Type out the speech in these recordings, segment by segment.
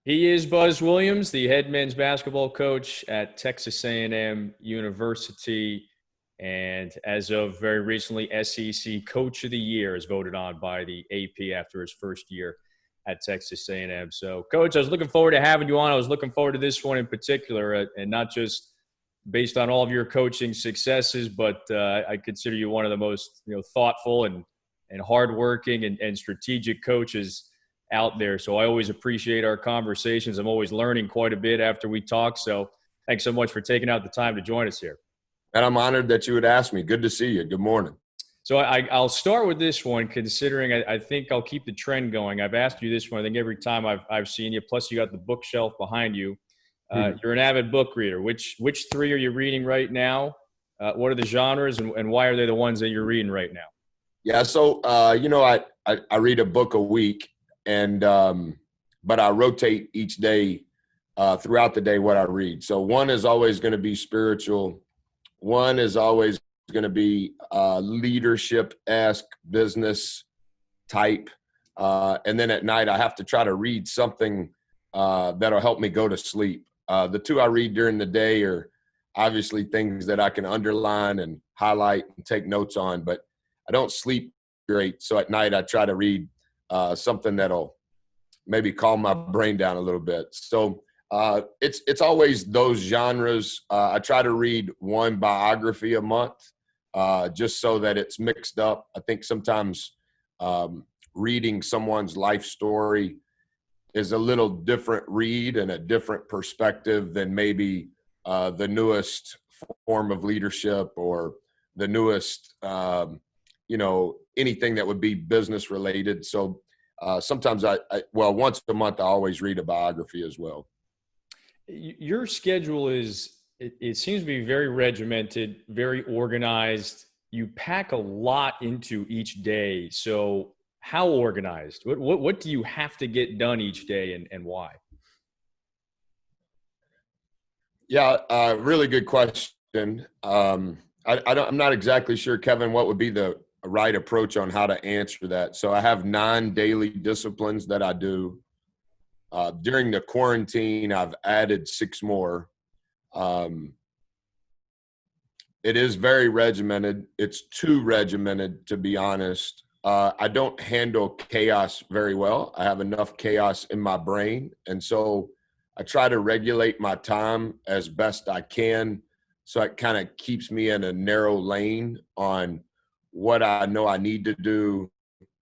He is Buzz Williams, the head men's basketball coach at Texas A&M University, and as of very recently, SEC Coach of the Year is voted on by the AP after his first year at Texas A&M. So, Coach, I was looking forward to having you on. I was looking forward to this one in particular, and not just based on all of your coaching successes, but I consider you one of the most thoughtful and hardworking and strategic coaches out there. So I always appreciate our conversations. I'm always learning quite a bit after we talk. So thanks so much for taking out the time to join us here. And I'm honored that you would ask me. Good to see you. Good morning. So I'll start with this one, considering I think I'll keep the trend going. I've asked you this one, I think, every time I've seen you. Plus, you got the bookshelf behind you. You're an avid book reader. Which three are you reading right now? What are the genres, and why are they the ones that you're reading right now? Yeah, so I read a book a week, and but I rotate each day throughout the day what I read. So one is always going to be spiritual. One is always going to be leadership-esque, business type. And then at night, I have to try to read something that'll help me go to sleep. The two I read during the day are obviously things that I can underline and highlight and take notes on, but I don't sleep great. So at night, I try to read something that'll maybe calm my brain down a little bit. So it's always those genres. I try to read one biography a month, just so that it's mixed up. I think sometimes reading someone's life story is a little different read and a different perspective than maybe the newest form of leadership or the newest, anything that would be business related. So sometimes once a month, I always read a biography as well. Your schedule it seems to be very regimented, very organized. You pack a lot into each day. So how organized? What do you have to get done each day, and why? Yeah, really good question. I'm not exactly sure, Kevin, what would be the right approach on how to answer that. So I have 9 daily disciplines that I do. During the quarantine, I've added 6 more. It is very regimented. It's too regimented, to be honest. I don't handle chaos very well. I have enough chaos in my brain. And so I try to regulate my time as best I can. So it kind of keeps me in a narrow lane on what I know I need to do,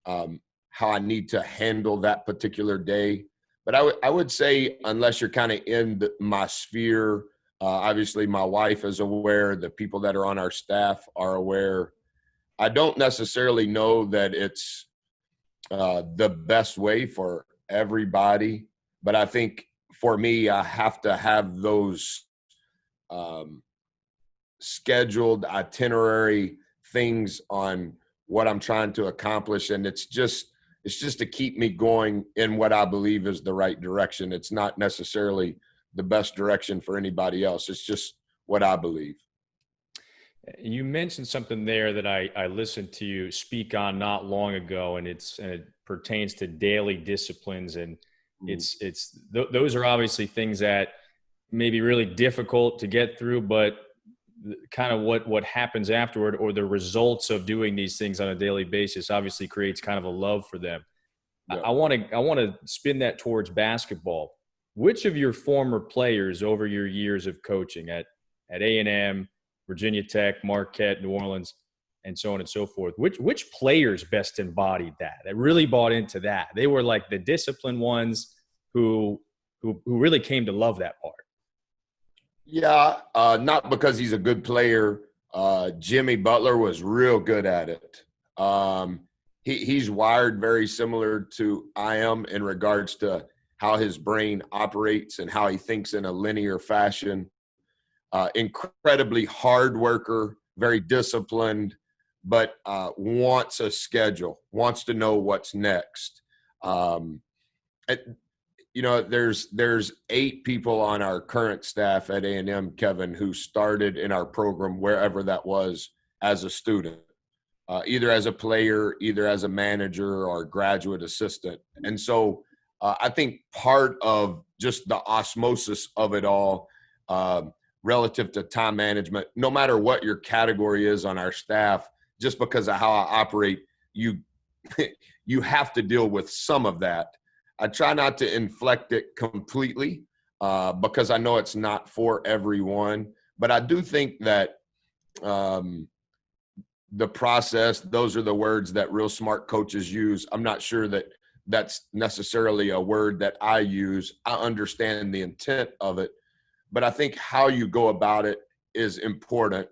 how I need to handle that particular day. But I would say, unless you're kind of in my sphere, obviously my wife is aware, the people that are on our staff are aware. I don't necessarily know that it's the best way for everybody, but I think for me, I have to have those scheduled itinerary things on what I'm trying to accomplish. And it's just to keep me going in what I believe is the right direction. It's not necessarily the best direction for anybody else. It's just what I believe. You mentioned something there that I listened to you speak on not long ago, and it pertains to daily disciplines, and those are obviously things that may be really difficult to get through, but kind of what happens afterward, or the results of doing these things on a daily basis, obviously creates kind of a love for them. Yeah. I want to spin that towards basketball. Which of your former players over your years of coaching at A&M, Virginia Tech, Marquette, New Orleans, and so on and so forth, which players best embodied that really bought into that? They were like the disciplined ones who really came to love that part. Yeah, not because he's a good player. Jimmy Butler was real good at it. He's wired very similar to I am in regards to how his brain operates and how he thinks in a linear fashion. Incredibly hard worker, very disciplined, but wants a schedule, wants to know what's next. There's 8 people on our current staff at A&M, Kevin, who started in our program, wherever that was, as a student, either as a player, either as a manager or a graduate assistant. And so I think part of just the osmosis of it all, relative to time management, no matter what your category is on our staff, just because of how I operate, you you have to deal with some of that. I try not to inflect it completely, because I know it's not for everyone. But I do think that the process, those are the words that real smart coaches use. I'm not sure that that's necessarily a word that I use. I understand the intent of it, but I think how you go about it is important.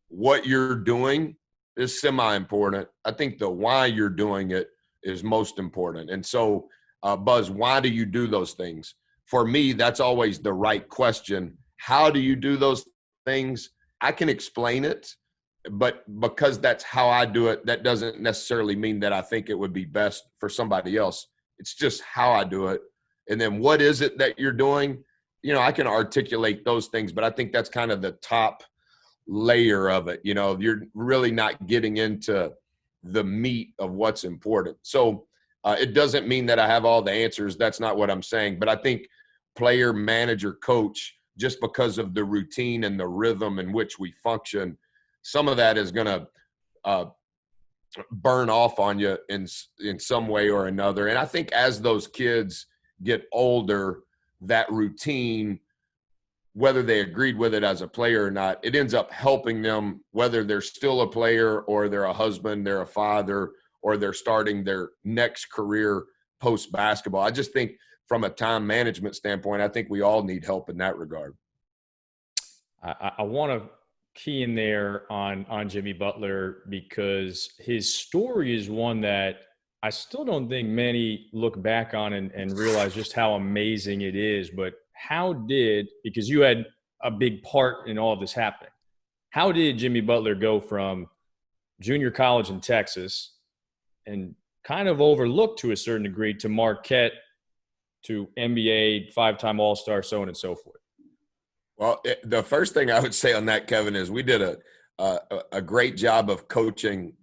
What you're doing is semi-important. I think the why you're doing it is most important. And so, Buzz, why do you do those things? For me, that's always the right question. How do you do those things? I can explain it, but because that's how I do it, that doesn't necessarily mean that I think it would be best for somebody else. It's just how I do it. And then what is it that you're doing? I can articulate those things, but I think that's kind of the top layer of it. You're really not getting into the meat of what's important. So it doesn't mean that I have all the answers. That's not what I'm saying. But I think player, manager, coach, just because of the routine and the rhythm in which we function, some of that is going to burn off on you in some way or another. And I think as those kids get older, that routine, whether they agreed with it as a player or not, it ends up helping them, whether they're still a player or they're a husband, they're a father, or they're starting their next career post-basketball. I just think from a time management standpoint, I think we all need help in that regard. I want to key in there on Jimmy Butler, because his story is one that I still don't think many look back on and realize just how amazing it is. But because you had a big part in all of this happening, how did Jimmy Butler go from junior college in Texas and kind of overlooked to a certain degree to Marquette to NBA, 5-time All-Star, so on and so forth? Well, the first thing I would say on that, Kevin, is we did a great job of coaching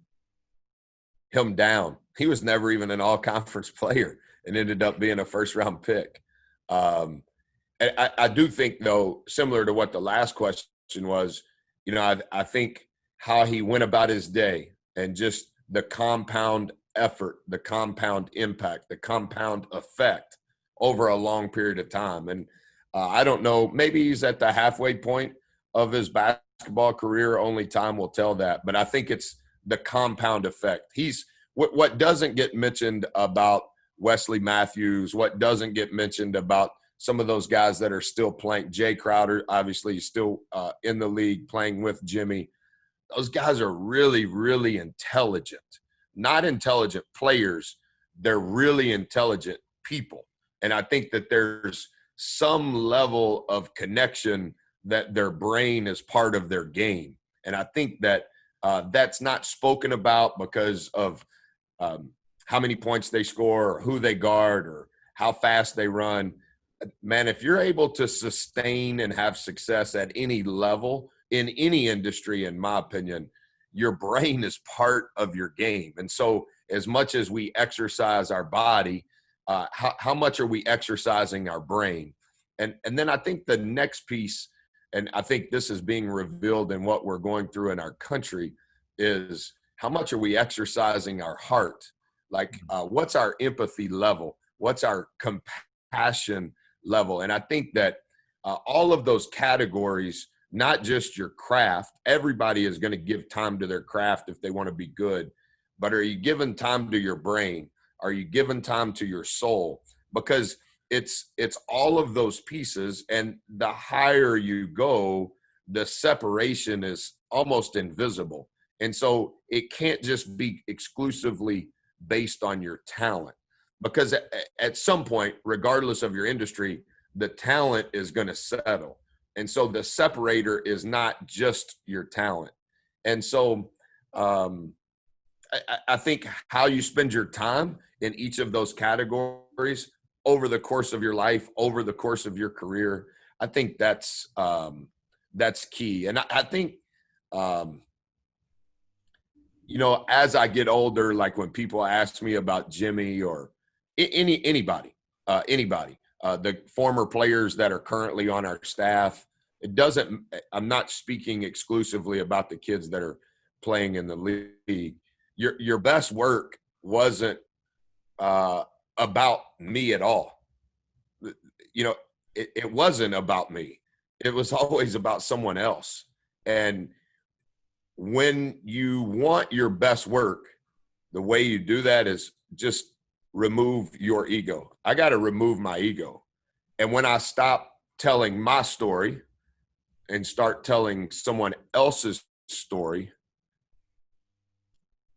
him down. He was never even an all-conference player and ended up being a first-round pick. I do think, though, similar to what the last question was, I think how he went about his day and just the compound effort, the compound impact, the compound effect over a long period of time. And I don't know, maybe he's at the halfway point of his basketball career. Only time will tell that. But I think it's the compound effect. He's what doesn't get mentioned about Wesley Matthews, what doesn't get mentioned about some of those guys that are still playing. Jay Crowder, obviously, is still in the league playing with Jimmy. Those guys are really, really intelligent. Not intelligent players. They're really intelligent people. And I think that there's some level of connection that their brain is part of their game. And I think that that's not spoken about because of how many points they score or who they guard or how fast they run. Man, if you're able to sustain and have success at any level in any industry, in my opinion, your brain is part of your game. And so as much as we exercise our body, how much are we exercising our brain? And then I think the next piece, and I think this is being revealed in what we're going through in our country, is how much are we exercising our heart? Like, what's our empathy level? What's our compassion level? And I think that all of those categories, not just your craft, everybody is going to give time to their craft if they want to be good. But are you giving time to your brain? Are you giving time to your soul? Because it's all of those pieces, and the higher you go, the separation is almost invisible. And so it can't just be exclusively based on your talent, because at some point, regardless of your industry, the talent is going to settle. And so the separator is not just your talent. And so I think how you spend your time in each of those categories over the course of your life, over the course of your career, I think that's key. And I think, as I get older, like when people ask me about Jimmy or Anybody, the former players that are currently on our staff. I'm not speaking exclusively about the kids that are playing in the league. Your best work wasn't about me at all. It wasn't about me. It was always about someone else. And when you want your best work, the way you do that is just remove your ego. I got to remove my ego. And when I stop telling my story and start telling someone else's story,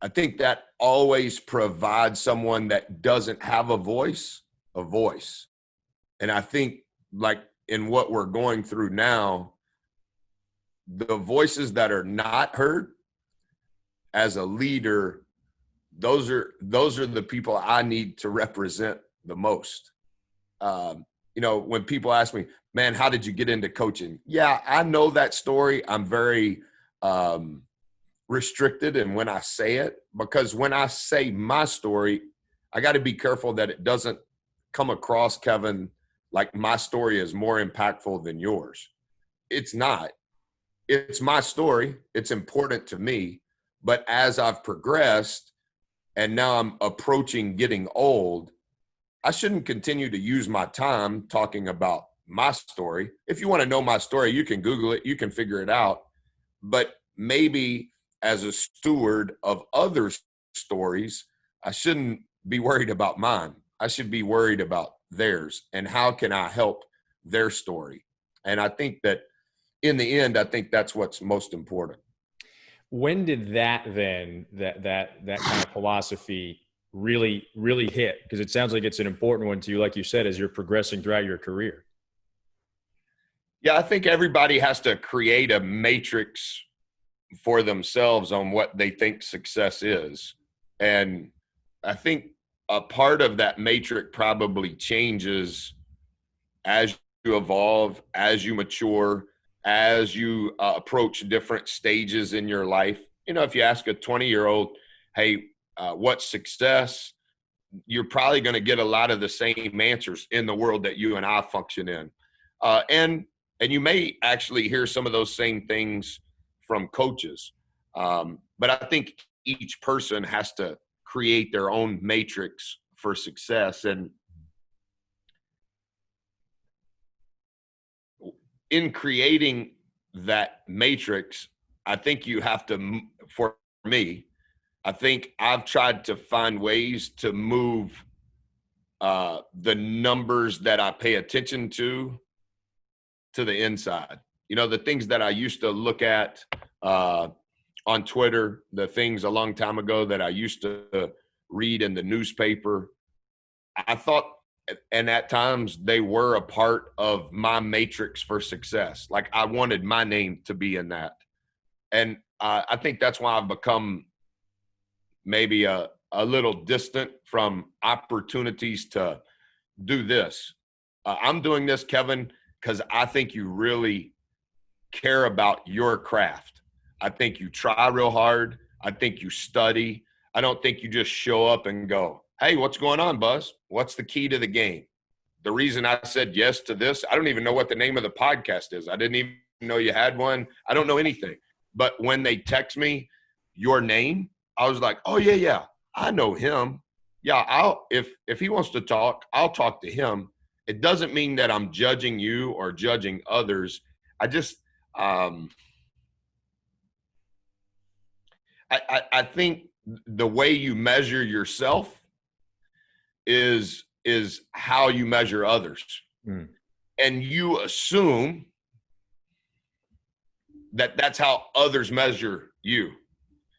I think that always provides someone that doesn't have a voice. And I think, like, in what we're going through now, the voices that are not heard as a leader, those are the people I need to represent the most. When people ask me, man, how did you get into coaching? Yeah, I know that story. I'm very restricted in when I say it, because when I say my story, I got to be careful that it doesn't come across, Kevin, like my story is more impactful than yours. It's not. It's my story. It's important to me. But as I've progressed and now I'm approaching getting old, I shouldn't continue to use my time talking about my story. If you want to know my story, you can Google it. You can figure it out. But maybe as a steward of others' stories, I shouldn't be worried about mine. I should be worried about theirs and how can I help their story. And I think that in the end, I think that's what's most important. When did that kind of philosophy really hit? Because it sounds like it's an important one to you, like you said, as you're progressing throughout your career. Yeah, I think everybody has to create a matrix for themselves on what they think success is. And I think a part of that matrix probably changes as you evolve, as you mature, as you approach different stages in your life. If you ask a 20-year-old, hey, what's success? You're probably going to get a lot of the same answers in the world that you and I function in. And you may actually hear some of those same things from coaches. But I think each person has to create their own matrix for success. And in creating that matrix, I think you have to, for me, I think I've tried to find ways to move the numbers that I pay attention to the inside. The things that I used to look at on Twitter, the things a long time ago that I used to read in the newspaper, I thought, and at times they were a part of my matrix for success. Like I wanted my name to be in that. And I think that's why I've become maybe a little distant from opportunities to do this. I'm doing this, Kevin, because I think you really care about your craft. I think you try real hard. I think you study. I don't think you just show up and go, hey, what's going on, Buzz? What's the key to the game? The reason I said yes to this, I don't even know what the name of the podcast is. I didn't even know you had one. I don't know anything. But when they text me your name, I was like, oh, yeah, I know him. Yeah, if he wants to talk, I'll talk to him. It doesn't mean that I'm judging you or judging others. I just I think the way you measure yourself is how you measure others. Mm. And you assume that that's how others measure you.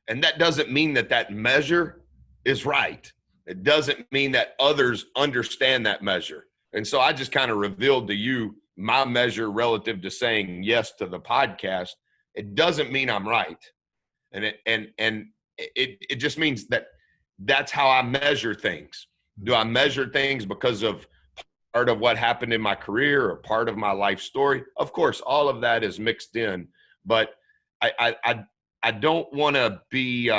And that doesn't mean that measure is right. It doesn't mean that others understand that measure. And so I just kind of revealed to you my measure relative to saying yes to the podcast. It doesn't mean I'm right. And it just means that that's how I measure things. Do I measure things because of part of what happened in my career or part of my life story? Of course, all of that is mixed in, but I don't want to be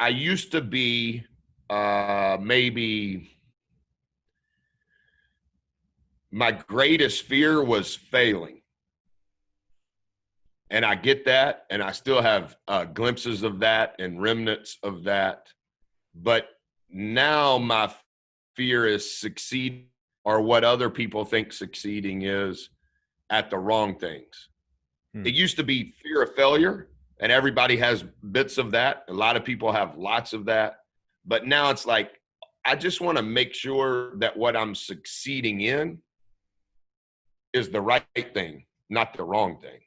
I used to be maybe my greatest fear was failing. And I get that, and I still have glimpses of that and remnants of that. But now my fear is succeeding, or what other people think succeeding is, at the wrong things. It used to be fear of failure, and everybody has bits of that. A lot of people have lots of that. But now it's like, I just want to make sure that what I'm succeeding in is the right thing, not the wrong thing.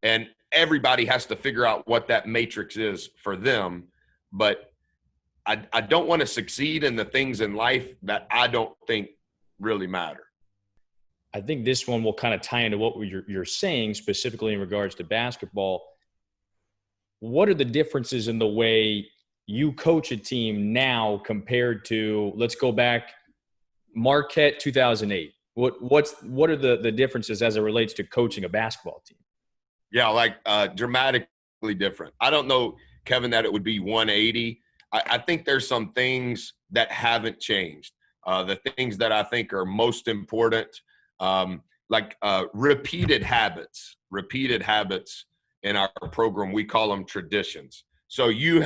And everybody has to figure out what that matrix is for them. But I don't want to succeed in the things in life that I don't think really matter. I think this one will kind of tie into what you're saying specifically in regards to basketball. What are the differences in the way you coach a team now compared to, let's go back, Marquette 2008? What are the differences as it relates to coaching a basketball team? Yeah, like dramatically different. I don't know, Kevin, that it would be 180. I think there's some things that haven't changed. The things that I think are most important, like repeated habits in our program. We call them traditions. So you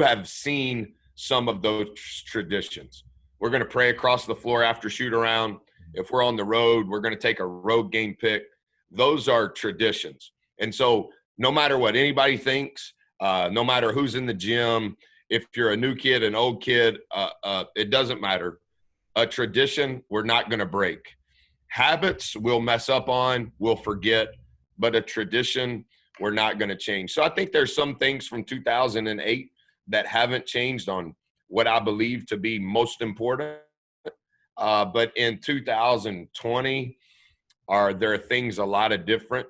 have seen some of those traditions. We're going to pray across the floor after shoot around. If we're on the road, we're going to take a road game pick. Those are traditions. And so no matter what anybody thinks, no matter who's in the gym, if you're a new kid, an old kid, it doesn't matter. A tradition, we're not going to break. Habits, we'll mess up on, we'll forget. But a tradition, we're not going to change. So I think there's some things from 2008 that haven't changed on what I believe to be most important. But in 2020, are there things a lot of different?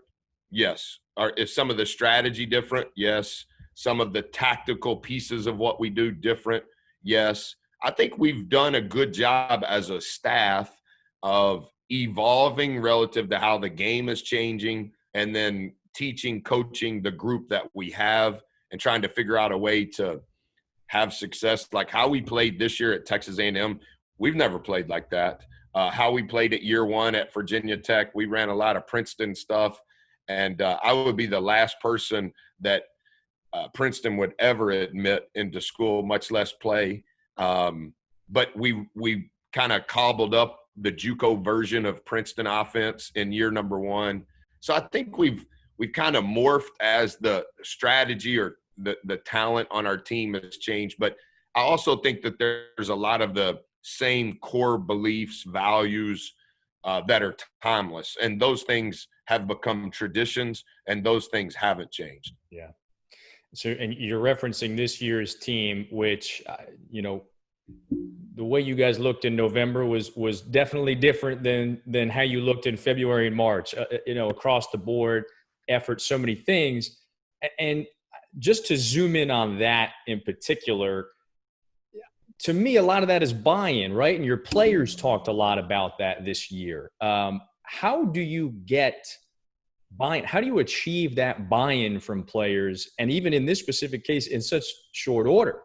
Yes. Is some of the strategy different? Yes. Some of the tactical pieces of what we do different? Yes. I think we've done a good job as a staff of evolving relative to how the game is changing, and then teaching, coaching the group that we have and trying to figure out a way to have success. Like how we played this year at Texas A&M, we've never played like that. How we played at year one at Virginia Tech, we ran a lot of Princeton stuff. And I would be the last person that Princeton would ever admit into school, much less play. But we kind of cobbled up the JUCO version of Princeton offense in year number one. So I think we've kind of morphed as the strategy or the talent on our team has changed. But I also think that there's a lot of the same core beliefs, values that are timeless. And those things have become traditions, and those things haven't changed. Yeah. So, and you're referencing this year's team, which, the way you guys looked in November was definitely different than how you looked in February and March, across the board effort, so many things. And just to zoom in on that in particular, to me, a lot of that is buy-in, right? And your players talked a lot about that this year. How do you get buy-in? How do you achieve that buy-in from players? And even in this specific case, in such short order?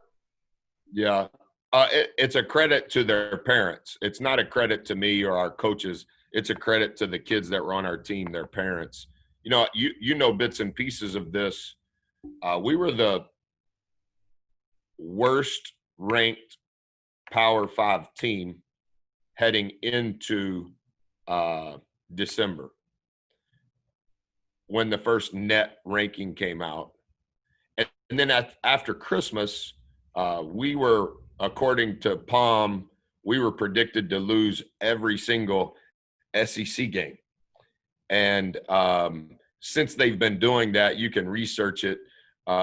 Yeah. It's a credit to their parents. It's not a credit to me or our coaches. It's a credit to the kids that were on our team, their parents. You know bits and pieces of this. We were the worst ranked Power 5 team heading into December when the first net ranking came out. And then after Christmas, we were, according to Palm, we were predicted to lose every single SEC game. And since they've been doing that, you can research it.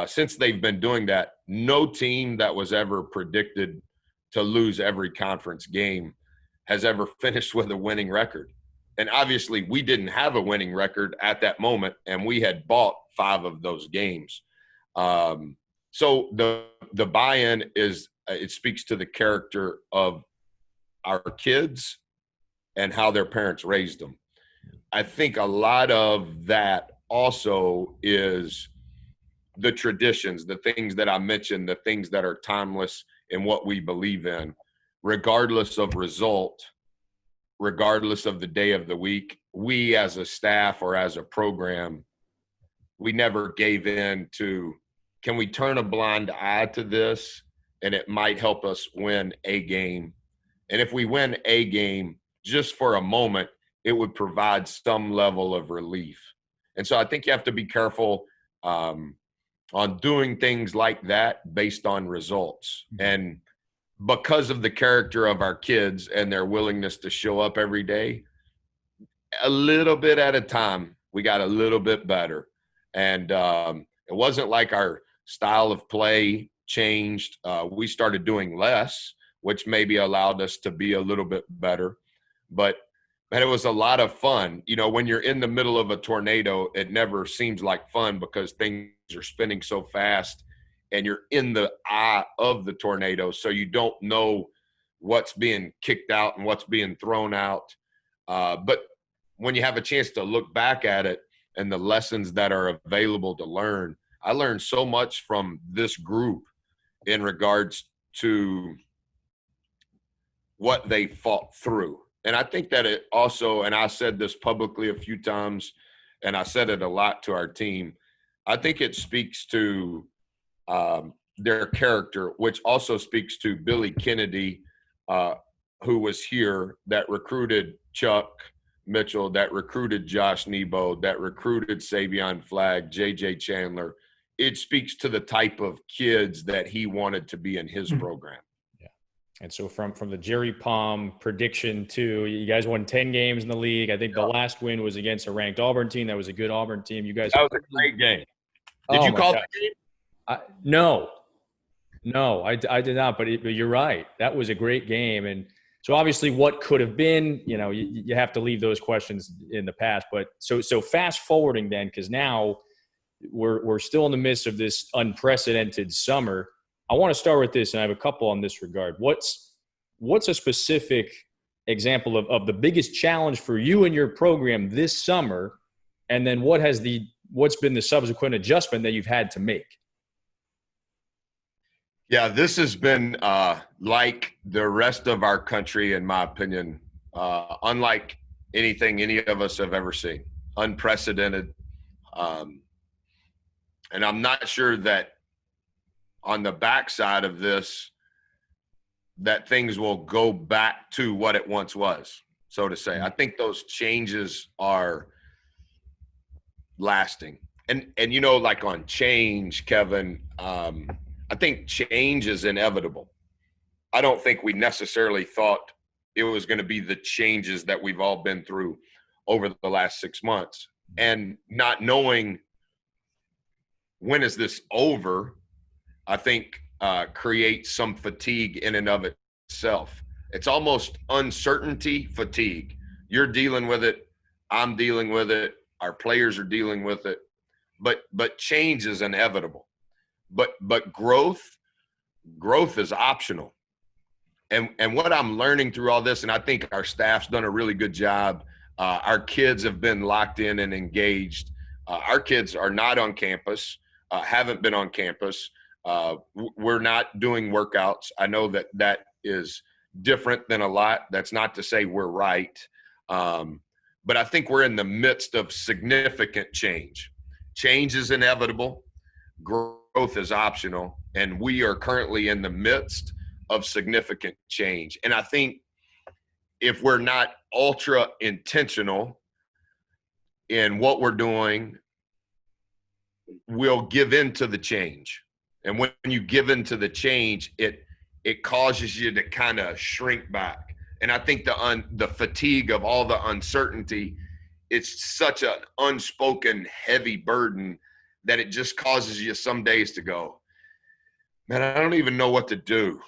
Since they've been doing that, no team that was ever predicted to lose every conference game has ever finished with a winning record. And obviously we didn't have a winning record at that moment, and we had bought 5 of those games. So the buy-in is, it speaks to the character of our kids and how their parents raised them. I think a lot of that also is the traditions, the things that I mentioned, the things that are timeless in what we believe in, regardless of result, regardless of the day of the week, we as a staff or as a program, we never gave in to, can we turn a blind eye to this and it might help us win a game? And if we win a game just for a moment, it would provide some level of relief. And so I think you have to be careful on doing things like that based on results. And because of the character of our kids and their willingness to show up every day, a little bit at a time, we got a little bit better. And it wasn't like our style of play changed. We started doing less, which maybe allowed us to be a little bit better. But it was a lot of fun. You know, when you're in the middle of a tornado, it never seems like fun because things are spinning so fast and you're in the eye of the tornado. So you don't know what's being kicked out and what's being thrown out. But when you have a chance to look back at it and the lessons that are available to learn, I learned so much from this group in regards to what they fought through. And I think that it also, and I said this publicly a few times, and I said it a lot to our team, I think it speaks to their character, which also speaks to Billy Kennedy, who was here, that recruited Chuck Mitchell, that recruited Josh Nebo, that recruited Savion Flagg, J.J. Chandler. It speaks to the type of kids that he wanted to be in his program. And so from the Jerry Palm prediction to, you guys won 10 games in the league. I think the last win was against a ranked Auburn team. That was a good Auburn team. You guys. That was a great game. Did you call that game? No, I did not. But you're right. That was a great game. And so obviously what could have been, you know, you have to leave those questions in the past. But so fast forwarding then, because now we're still in the midst of this unprecedented summer. I want to start with this, and I have a couple on this regard. What's a specific example of the biggest challenge for you and your program this summer, and then what's been the subsequent adjustment that you've had to make? Yeah, this has been like the rest of our country, in my opinion, unlike anything any of us have ever seen, unprecedented. And I'm not sure that on the backside of this, that things will go back to what it once was, so to say. I think those changes are lasting. And you know, like on change, Kevin, I think change is inevitable. I don't think we necessarily thought it was going to be the changes that we've all been through over the last 6 months. And not knowing when is this over, I think creates some fatigue in and of itself. It's almost uncertainty fatigue. You're dealing with it. I'm dealing with it. Our players are dealing with it. But change is inevitable. But growth is optional. And what I'm learning through all this, and I think our staff's done a really good job. Our kids have been locked in and engaged. Our kids are not on campus, haven't been on campus. We're not doing workouts. I know that is different than a lot. That's not to say we're right. But I think we're in the midst of significant change. Change is inevitable. Growth is optional. And we are currently in the midst of significant change. And I think if we're not ultra intentional in what we're doing, we'll give in to the change. And when you give into the change, it causes you to kind of shrink back. And I think the fatigue of all the uncertainty, it's such an unspoken heavy burden that it just causes you some days to go, man, I don't even know what to do.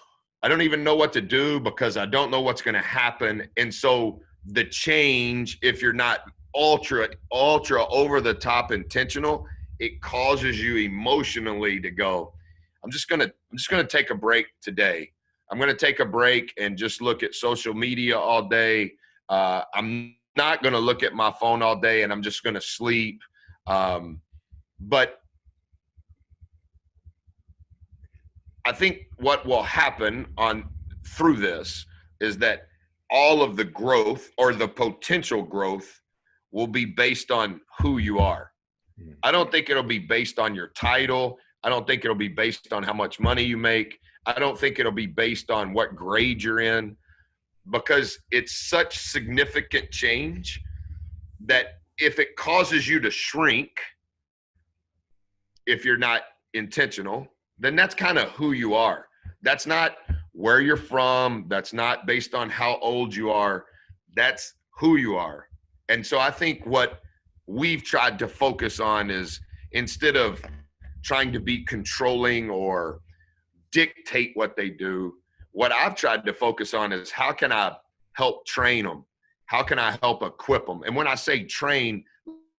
I don't even know what to do because I don't know what's going to happen. And so the change, if you're not ultra over the top intentional, it causes you emotionally to go, I'm just gonna take a break today. I'm gonna take a break and just look at social media all day. I'm not gonna look at my phone all day, and I'm just gonna sleep. But I think what will happen through this is that all of the growth or the potential growth will be based on who you are. I don't think it'll be based on your title. I don't think it'll be based on how much money you make. I don't think it'll be based on what grade you're in, because it's such significant change that if it causes you to shrink, if you're not intentional, then that's kind of who you are. That's not where you're from. That's not based on how old you are. That's who you are. And so I think what we've tried to focus on is, instead of trying to be controlling or dictate what they do, what I've tried to focus on is, how can I help train them? How can I help equip them? And when I say train,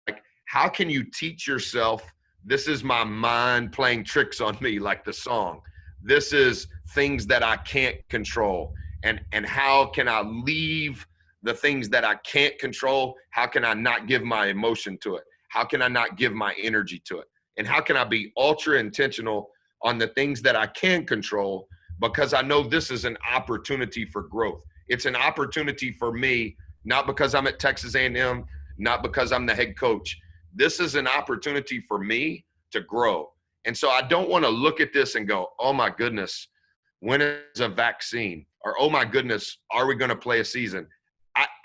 like, how can you teach yourself, this is my mind playing tricks on me, like the song. This is things that I can't control. And how can I leave the things that I can't control? How can I not give my emotion to it? How can I not give my energy to it? And how can I be ultra intentional on the things that I can control? Because I know this is an opportunity for growth. It's an opportunity for me, not because I'm at Texas A&M, not because I'm the head coach. This is an opportunity for me to grow. And so I don't want to look at this and go, oh my goodness, when is a vaccine? Or, oh my goodness, are we going to play a season?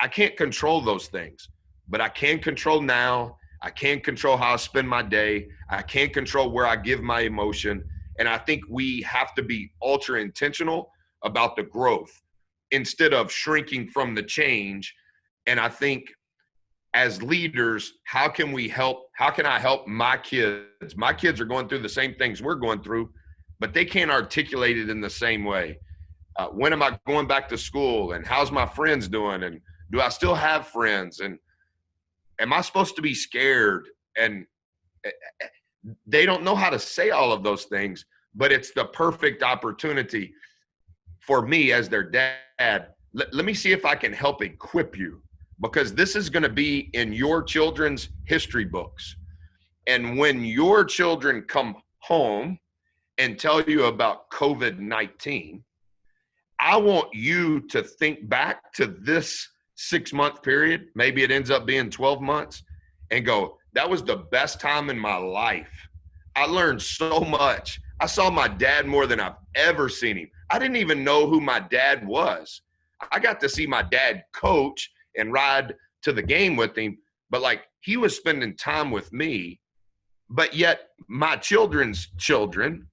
I can't control those things, but I can control now. I can control how I spend my day. I can control where I give my emotion. And I think we have to be ultra intentional about the growth instead of shrinking from the change. And I think as leaders, how can I help my kids? My kids are going through the same things we're going through, but they can't articulate it in the same way. When am I going back to school? And how's my friends doing? And do I still have friends? And am I supposed to be scared? And they don't know how to say all of those things, but it's the perfect opportunity for me as their dad. Let me see if I can help equip you, because this is going to be in your children's history books. And when your children come home and tell you about COVID-19, I want you to think back to this 6-month period. Maybe it ends up being 12 months, and go, that was the best time in my life. I learned so much. I saw my dad more than I've ever seen him. I didn't even know who my dad was. I got to see my dad coach and ride to the game with him, but like, he was spending time with me. But yet my children's children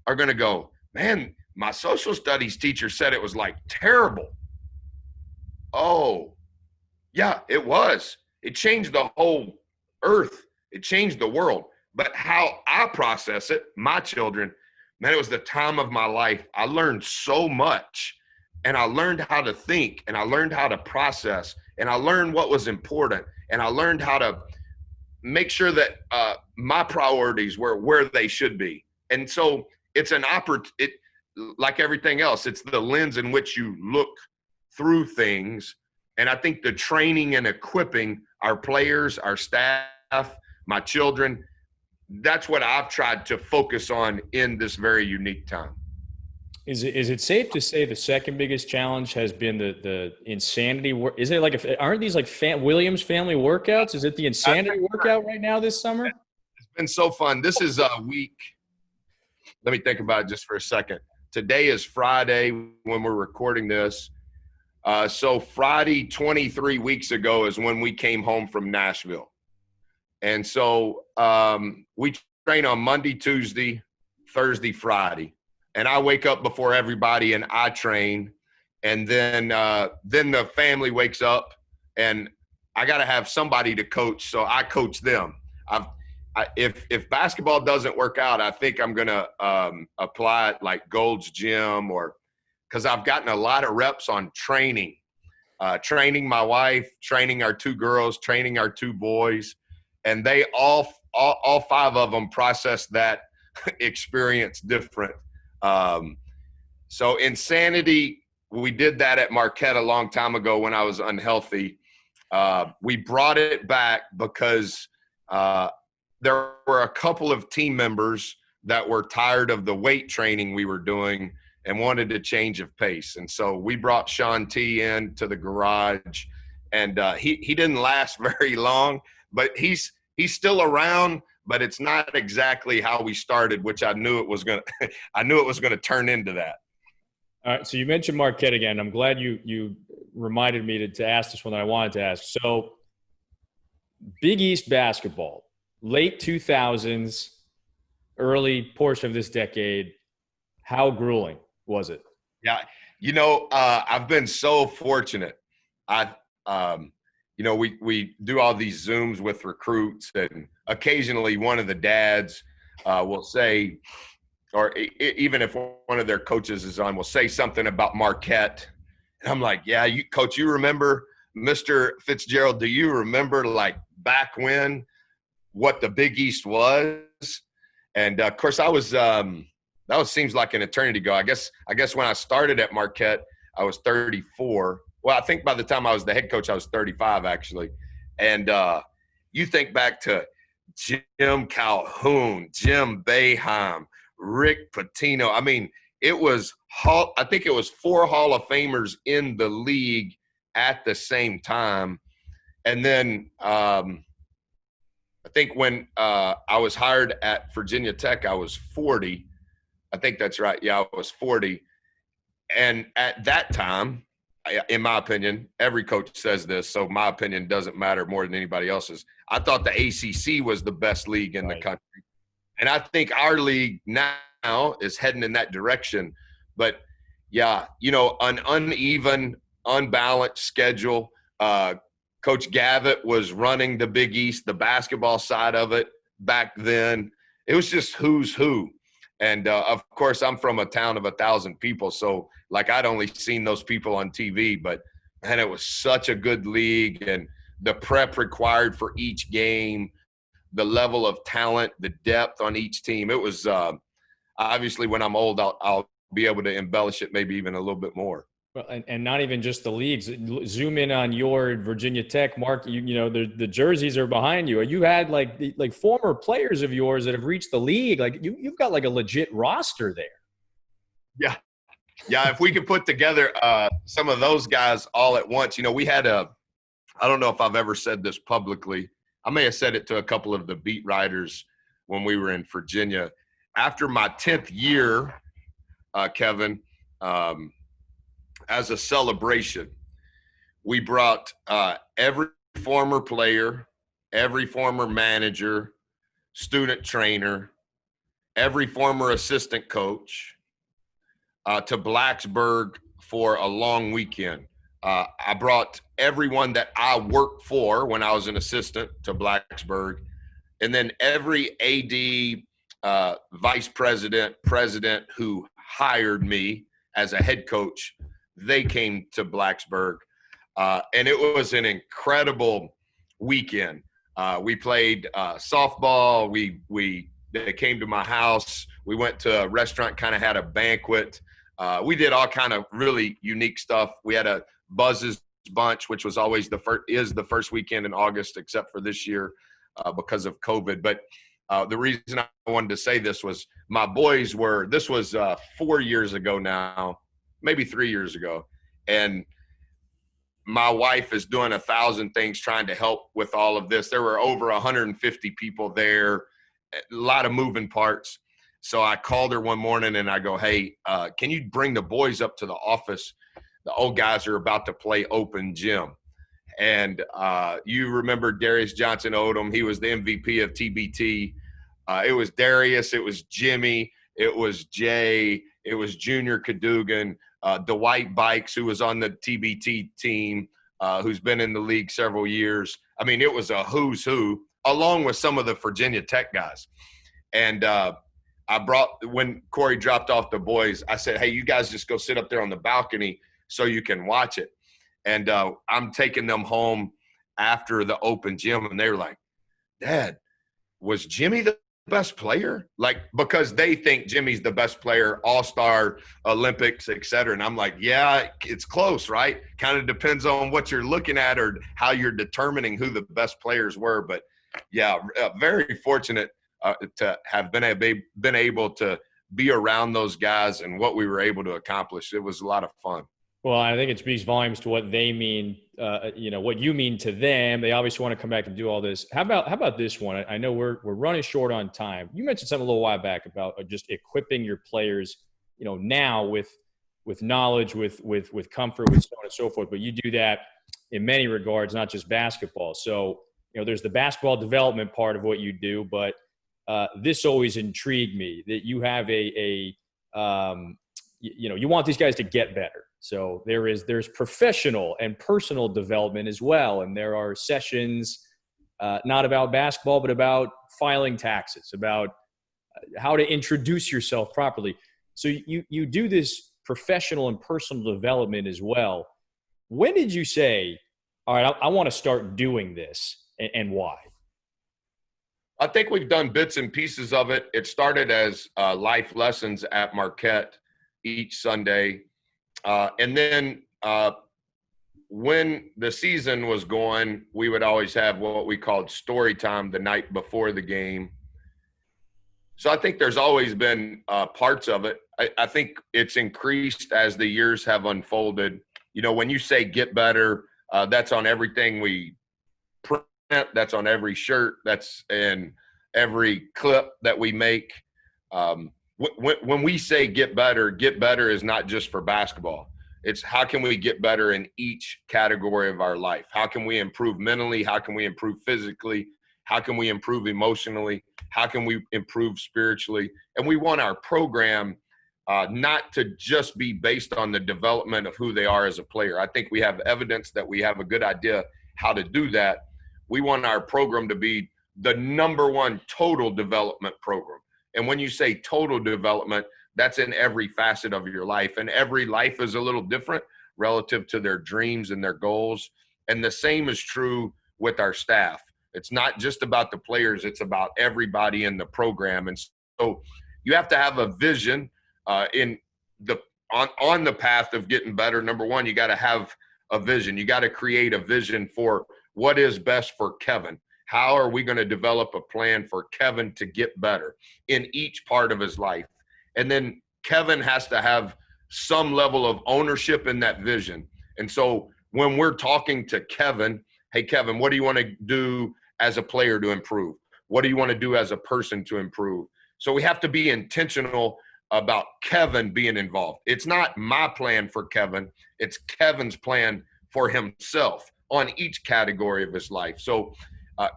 are going to go, man, my social studies teacher said it was like terrible. Oh, yeah, it was. It changed the whole earth. It changed the world. But how I process it, my children, man, it was the time of my life. I learned so much, and I learned how to think, and I learned how to process, and I learned what was important, and I learned how to make sure that my priorities were where they should be. And so it's an opportunity. Like everything else, it's the lens in which you look through things. And I think the training and equipping our players, our staff, my children, that's what I've tried to focus on in this very unique time. Is it safe to say the second biggest challenge has been the insanity? Is it like, aren't these like Williams family workouts? Is it the insanity workout right now this summer? It's been so fun. This is a week. Let me think about it just for a second. Today is Friday when we're recording this. So Friday, 23 weeks ago is when we came home from Nashville. And so we train on Monday, Tuesday, Thursday, Friday. And I wake up before everybody and I train. And then the family wakes up and I got to have somebody to coach. So I coach them. If basketball doesn't work out, I think I'm going to apply it like Gold's Gym, or because I've gotten a lot of reps on training my wife, training our 2 girls, training our 2 boys. And they all 5 of them process that experience different. So insanity, we did that at Marquette a long time ago when I was unhealthy. We brought it back because there were a couple of team members that were tired of the weight training we were doing and wanted a change of pace. And so we brought Sean T in to the garage, and he didn't last very long, but he's still around, but it's not exactly how we started, which I knew it was going to turn into that. All right, so you mentioned Marquette again. I'm glad you reminded me to ask this one that I wanted to ask. So Big East basketball, late 2000s, early portion of this decade, how grueling was it? Yeah, I've been so fortunate. We do all these Zooms with recruits, and occasionally one of the dads will say, or even if one of their coaches is on, will say something about Marquette. And I'm like, yeah, coach, you remember Mr. Fitzgerald? Do you remember like back when what the Big East was? And of course seems like an eternity ago. I guess when I started at Marquette, I was 34. Well, I think by the time I was the head coach, I was 35 actually. And you think back to Jim Calhoun, Jim Boeheim, Rick Pitino. I mean, I think it was 4 Hall of Famers in the league at the same time. And then I think when I was hired at Virginia Tech, I was 40. I think that's right. Yeah, I was 40. And at that time, in my opinion, every coach says this, so my opinion doesn't matter more than anybody else's. I thought the ACC was the best league in the country. And I think our league now is heading in that direction. But, yeah, an uneven, unbalanced schedule. Coach Gavitt was running the Big East, the basketball side of it back then. It was just who's who. And, of course, I'm from a town of 1,000 people, so, like, I'd only seen those people on TV. But, man, it was such a good league, and the prep required for each game, the level of talent, the depth on each team. It was obviously when I'm old, I'll be able to embellish it maybe even a little bit more. Well, and not even just the leagues. Zoom in on your Virginia Tech, Mark. The jerseys are behind you. You had like former players of yours that have reached the league. Like you've got like a legit roster there. Yeah. If we could put together some of those guys all at once, we had I don't know if I've ever said this publicly. I may have said it to a couple of the beat writers when we were in Virginia. After my 10th year, Kevin, as a celebration, we brought every former player, every former manager, student trainer, every former assistant coach to Blacksburg for a long weekend. I brought everyone that I worked for when I was an assistant to Blacksburg, and then every AD, vice president, president who hired me as a head coach, they came to Blacksburg. And it was an incredible weekend. We played softball. They came to my house. We went to a restaurant, kind of had a banquet. We did all kind of really unique stuff. We had a Buzz's Bunch, which was always the first weekend in August, except for this year because of COVID. But the reason I wanted to say this was my boys this was 4 years ago now, maybe 3 years ago. And my wife is doing 1,000 things trying to help with all of this. There were over 150 people there, a lot of moving parts. So I called her one morning and I go, hey, can you bring the boys up to the office? The old guys are about to play open gym. And you remember Darius Johnson Odom. He was the MVP of TBT. It was Darius. It was Jimmy. It was Jay. It was Junior Cadogan. Dwight Bikes, who was on the TBT team, who's been in the league several years. I mean, it was a who's who, along with some of the Virginia Tech guys. And when Corey dropped off the boys, I said, hey, you guys just go sit up there on the balcony so you can watch it. And I'm taking them home after the open gym, and they were like, Dad, was Jimmy the best player? Like, because they think Jimmy's the best player, all-star, Olympics, et cetera. And I'm like, yeah, it's close, right? Kind of depends on what you're looking at or how you're determining who the best players were. But, yeah, very fortunate to have been able to be around those guys and what we were able to accomplish. It was a lot of fun. Well, I think it speaks volumes to what they mean, what you mean to them. They obviously want to come back and do all this. How about this one? I know we're running short on time. You mentioned something a little while back about just equipping your players, now with knowledge, with comfort, with so on and so forth. But you do that in many regards, not just basketball. So, there's the basketball development part of what you do, but this always intrigued me that you have you want these guys to get better. So there's professional and personal development as well. And there are sessions, not about basketball, but about filing taxes, about how to introduce yourself properly. So you do this professional and personal development as well. When did you say, all right, I want to start doing this, and why? I think we've done bits and pieces of it. It started as life lessons at Marquette each Sunday. And then when the season was going, we would always have what we called story time the night before the game. So I think there's always been parts of it. I think it's increased as the years have unfolded. When you say get better, that's on everything we print, that's on every shirt, that's in every clip that we make. When we say get better is not just for basketball. It's how can we get better in each category of our life? How can we improve mentally? How can we improve physically? How can we improve emotionally? How can we improve spiritually? And we want our program not to just be based on the development of who they are as a player. I think we have evidence that we have a good idea how to do that. We want our program to be the number one total development program. And when you say total development, that's in every facet of your life. And every life is a little different relative to their dreams and their goals. And the same is true with our staff. It's not just about the players, it's about everybody in the program. And so you have to have a vision on the path of getting better. Number one, you got to have a vision. You got to create a vision for what is best for Kevin. How are we going to develop a plan for Kevin to get better in each part of his life? And then Kevin has to have some level of ownership in that vision. And so when we're talking to Kevin, hey, Kevin, what do you want to do as a player to improve? What do you want to do as a person to improve? So we have to be intentional about Kevin being involved. It's not my plan for Kevin. It's Kevin's plan for himself on each category of his life. So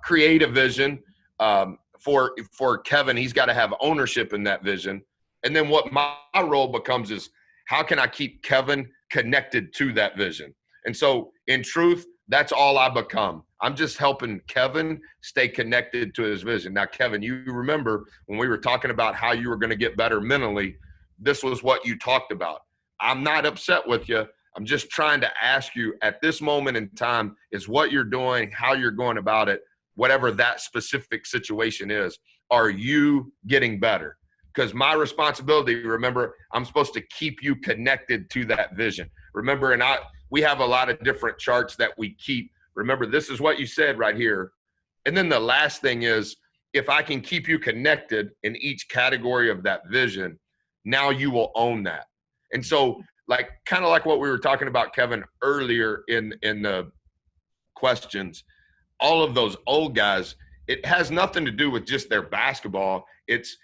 create a vision for Kevin. He's got to have ownership in that vision. And then what my role becomes is how can I keep Kevin connected to that vision? And so in truth, that's all I become. I'm just helping Kevin stay connected to his vision. Now, Kevin, you remember when we were talking about how you were going to get better mentally, this was what you talked about. I'm not upset with you. I'm just trying to ask you at this moment in time is what you're doing, how you're going about it, whatever that specific situation is. Are you getting better? Because my responsibility, remember, I'm supposed to keep you connected to that vision. Remember, we have a lot of different charts that we keep. Remember, this is what you said right here. And then the last thing is, if I can keep you connected in each category of that vision, now you will own that. And so, kind of like what we were talking about, Kevin, earlier in the questions, all of those old guys, it has nothing to do with just their basketball. It's,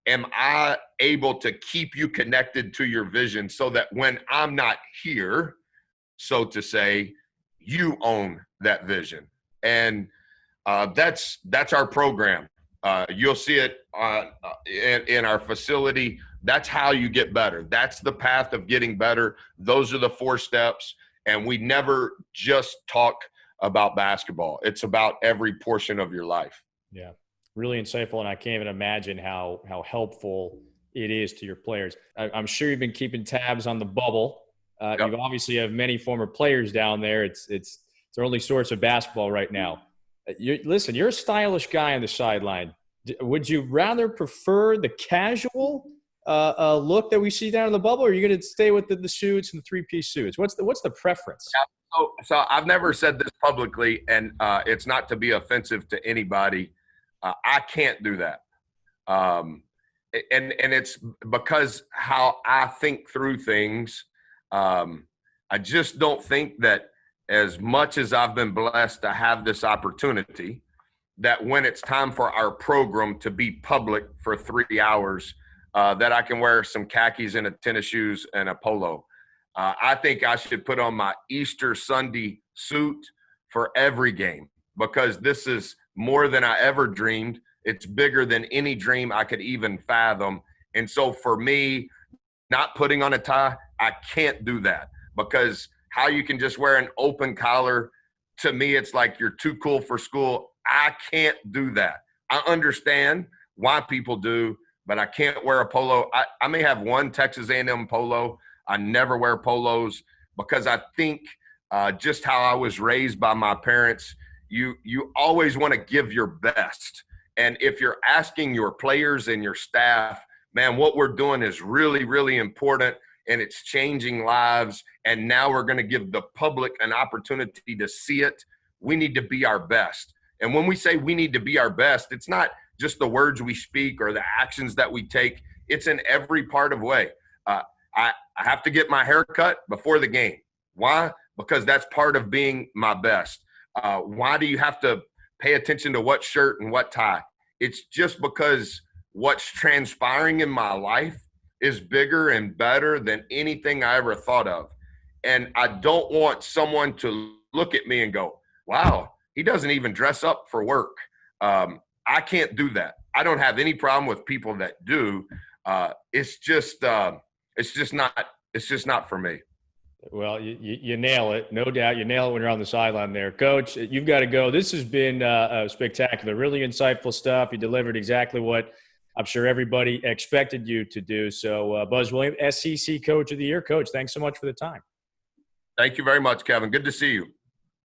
am I able to keep you connected to your vision so that when I'm not here, so to say, you own that vision? And that's our program. You'll see it in our facility. That's how you get better. That's the path of getting better. Those are the 4 steps. And we never just talk about basketball. It's about every portion of your life. Yeah, really insightful. And I can't even imagine how helpful it is to your players. I'm sure you've been keeping tabs on the bubble. Yep. You obviously have many former players down there. It's their only source of basketball right now. Listen, you're a stylish guy on the sideline. Would you rather prefer the casual look that we see down in the bubble, or are you going to stay with the suits and the 3-piece suits? What's the preference? So I've never said this publicly, and it's not to be offensive to anybody. I can't do that. And it's because how I think through things. I just don't think that as much as I've been blessed to have this opportunity, that when it's time for our program to be public for 3 hours, that I can wear some khakis and a tennis shoes and a polo. I think I should put on my Easter Sunday suit for every game, because this is more than I ever dreamed. It's bigger than any dream I could even fathom. And so for me, not putting on a tie, I can't do that, because how you can just wear an open collar, to me, it's like you're too cool for school. I can't do that. I understand why people do, but I can't wear a polo. I may have one Texas A&M polo. I never wear polos, because I think just how I was raised by my parents, you always want to give your best. And if you're asking your players and your staff, man, what we're doing is really, really important, and it's changing lives, and now we're going to give the public an opportunity to see it, we need to be our best. And when we say we need to be our best, it's not just the words we speak or the actions that we take. It's in every part of way. I have to get my hair cut before the game. Why? Because that's part of being my best. Why do you have to pay attention to what shirt and what tie? It's just because what's transpiring in my life is bigger and better than anything I ever thought of. And I don't want someone to look at me and go, wow, he doesn't even dress up for work. I can't do that. I don't have any problem with people that do. It's just not for me. Well, you nail it. No doubt. You nail it when you're on the sideline there. Coach, you've got to go. This has been spectacular, really insightful stuff. You delivered exactly what I'm sure everybody expected you to do. So, Buzz Williams, SEC Coach of the Year. Coach, thanks so much for the time. Thank you very much, Kevin. Good to see you.